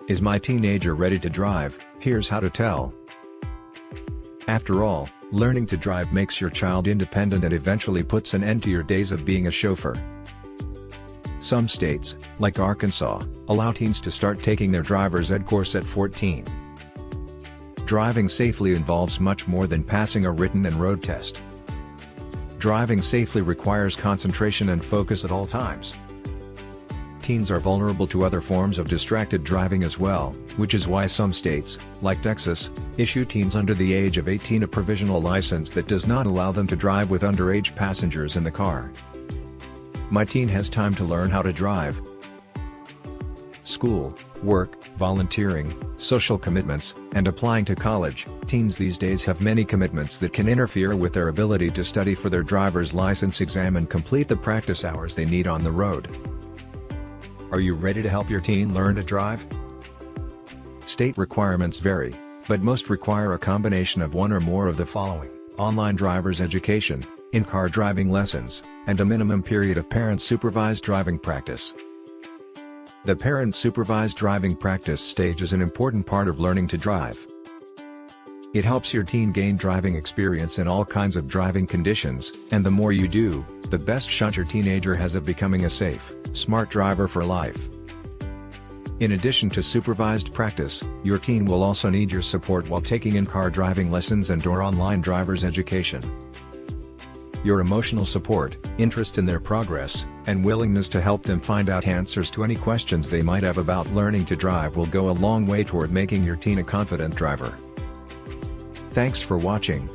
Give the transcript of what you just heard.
Is my teenager ready to drive? Here's how to tell. After all, learning to drive makes your child independent and eventually puts an end to your days of being a chauffeur. Some states, like Arkansas, allow teens to start taking their driver's ed course at 14. Driving safely involves much more than passing a written and road test. Driving safely requires concentration and focus at all times. Teens are vulnerable to other forms of distracted driving as well, which is why some states, like Texas, issue teens under the age of 18 a provisional license that does not allow them to drive with underage passengers in the car. My teen has time to learn how to drive. School, work, volunteering, social commitments, and applying to college. Teens these days have many commitments that can interfere with their ability to study for their driver's license exam and complete the practice hours they need on the road. Are you ready to help your teen learn to drive? State requirements vary, but most require a combination of one or more of the following: online driver's education, in-car driving lessons, and a minimum period of parent-supervised driving practice. The parent-supervised driving practice stage is an important part of learning to drive. It helps your teen gain driving experience in all kinds of driving conditions, and the more you do, the best shot your teenager has of becoming a safe, smart driver for life. In addition to supervised practice, your teen will also need your support while taking in-car driving lessons and/or online driver's education. Your emotional support, interest in their progress, and willingness to help them find out answers to any questions they might have about learning to drive will go a long way toward making your teen a confident driver. Thanks for watching.